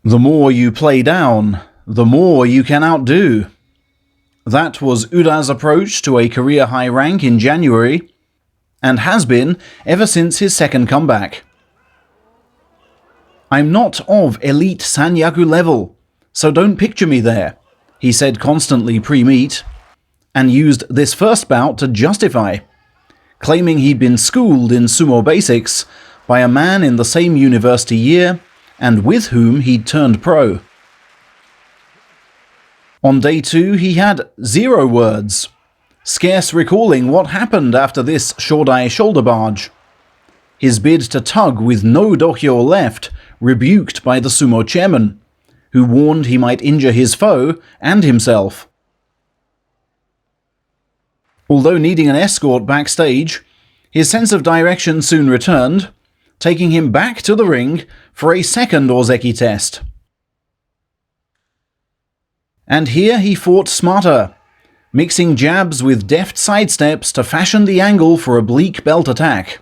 The more you play down, the more you can outdo. That was Uda's approach to a career high rank in January, and has been ever since his second comeback. "I'm not of elite Sanyaku level, so don't picture me there," he said constantly pre-meet, and used this first bout to justify, claiming he'd been schooled in sumo basics by a man in the same university year and with whom he'd turned pro. On day 2, he had 0 words, scarce recalling what happened after this Shodai shoulder barge. His bid to tug with no dohyo left rebuked by the sumo chairman, who warned he might injure his foe and himself. Although needing an escort backstage, his sense of direction soon returned, taking him back to the ring for a second Ozeki test. And here he fought smarter, mixing jabs with deft sidesteps to fashion the angle for a oblique belt attack.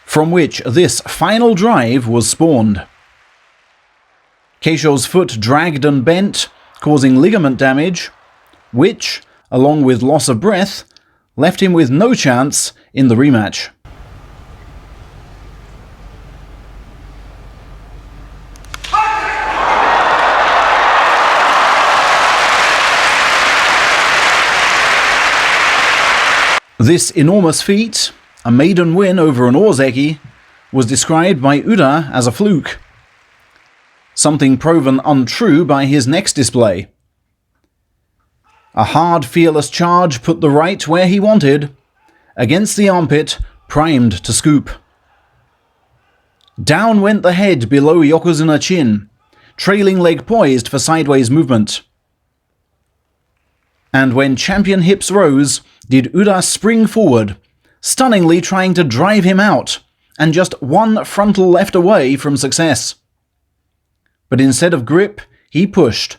From which this final drive was spawned. Keisho's foot dragged and bent, causing ligament damage, which, along with loss of breath, left him with no chance in the rematch. This enormous feat, a maiden win over an Ozeki, was described by Uda as a fluke. Something proven untrue by his next display. A hard, fearless charge put the right where he wanted, against the armpit, primed to scoop. Down went the head below Yokozuna chin, trailing leg poised for sideways movement. And when champion hips rose, did Uda spring forward, stunningly trying to drive him out, and just one frontal left away from success. But instead of grip, he pushed,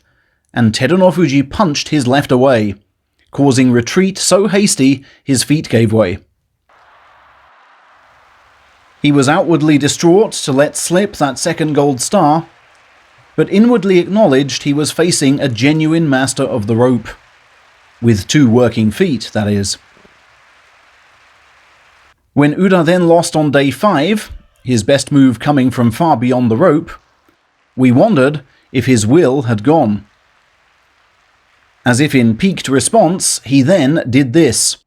and Terunofuji punched his left away, causing retreat so hasty his feet gave way. He was outwardly distraught to let slip that second gold star, but inwardly acknowledged he was facing a genuine master of the rope. With 2 working feet, that is. When Uda then lost on day 5, his best move coming from far beyond the rope, we wondered if his will had gone. As if in piqued response, he then did this.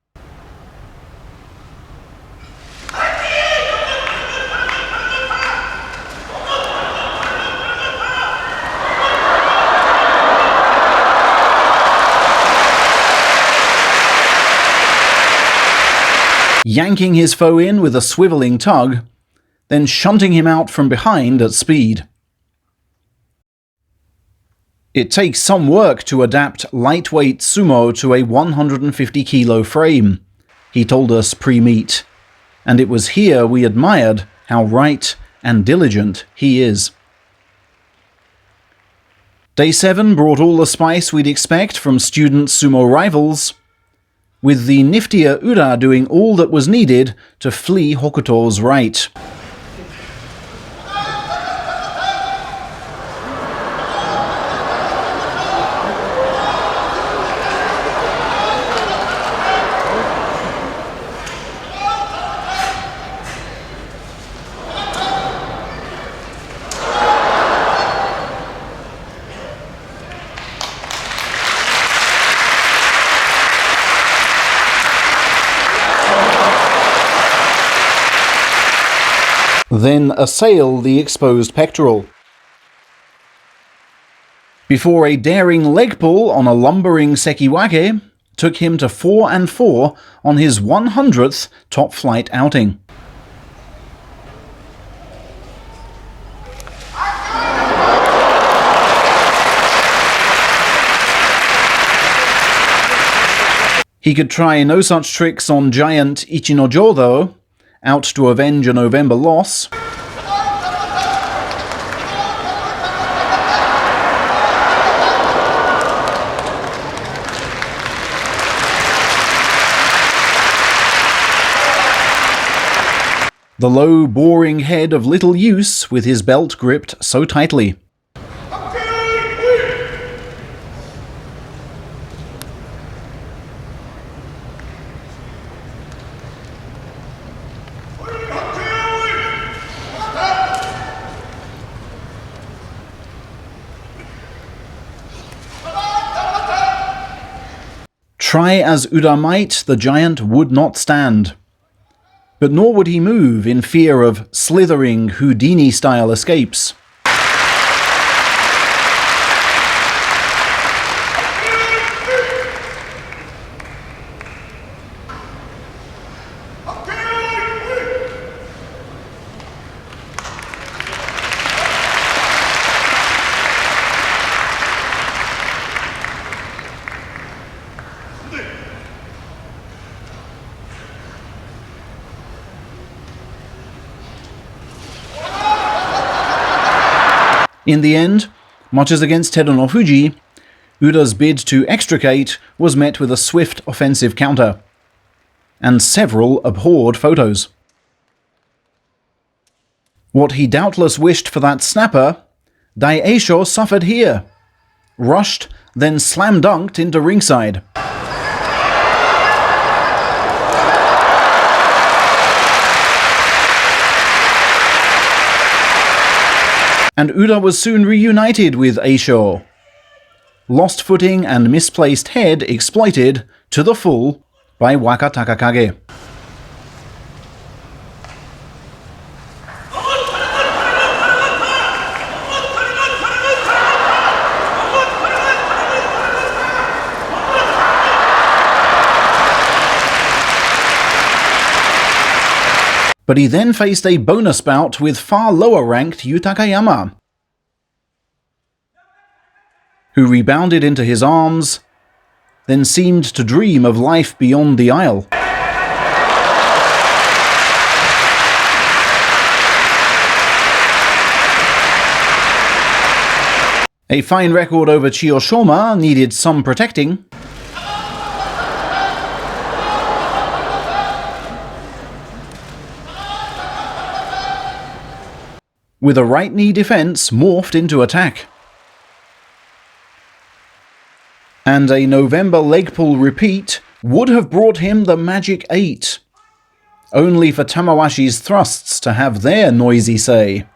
Yanking his foe in with a swiveling tug, then shunting him out from behind at speed. It takes some work to adapt lightweight sumo to a 150 kilo frame, he told us pre-meet, and it was here we admired how right and diligent he is. Day 7 brought all the spice we'd expect from student sumo rivals, with the niftier Uda doing all that was needed to flee Hokuto's right. Then assail the exposed pectoral. Before a daring leg pull on a lumbering sekiwake took him to 4-4 on his 100th top-flight outing. He could try no such tricks on giant Ichinojo though, out to avenge a November loss. The low, boring head of little use with his belt gripped so tightly. Try as Uda might, the giant would not stand. But nor would he move in fear of slithering Houdini-style escapes. In the end, much as against Terunofuji, Uda's bid to extricate was met with a swift offensive counter, and several abhorred photos. What he doubtless wished for that snapper, Daieisho suffered here. Rushed, then slam-dunked into ringside. And Uda was soon reunited with Eisho. Lost footing and misplaced head exploited to the full by Waka Takakage. But he then faced a bonus bout with far lower-ranked Yutakayama, who rebounded into his arms, then seemed to dream of life beyond the aisle. A fine record over Chiyoshoma needed some protecting. With a right knee defense morphed into attack. And a November leg pull repeat would have brought him the magic 8. Only for Tamawashi's thrusts to have their noisy say.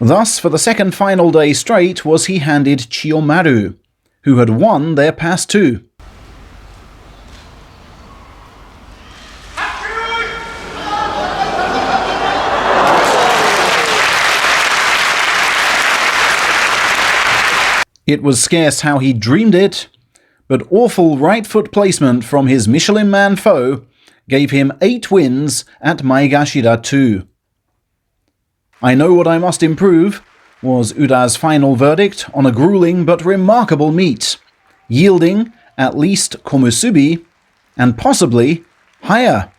Thus, for the second final day straight was he handed Chiyomaru, who had won their past two. It was scarce how he dreamed it, but awful right foot placement from his Michelin Man foe gave him 8 wins at Maegashira 2. I know what I must improve, was Uda's final verdict on a grueling but remarkable meet, yielding at least komusubi, and possibly higher.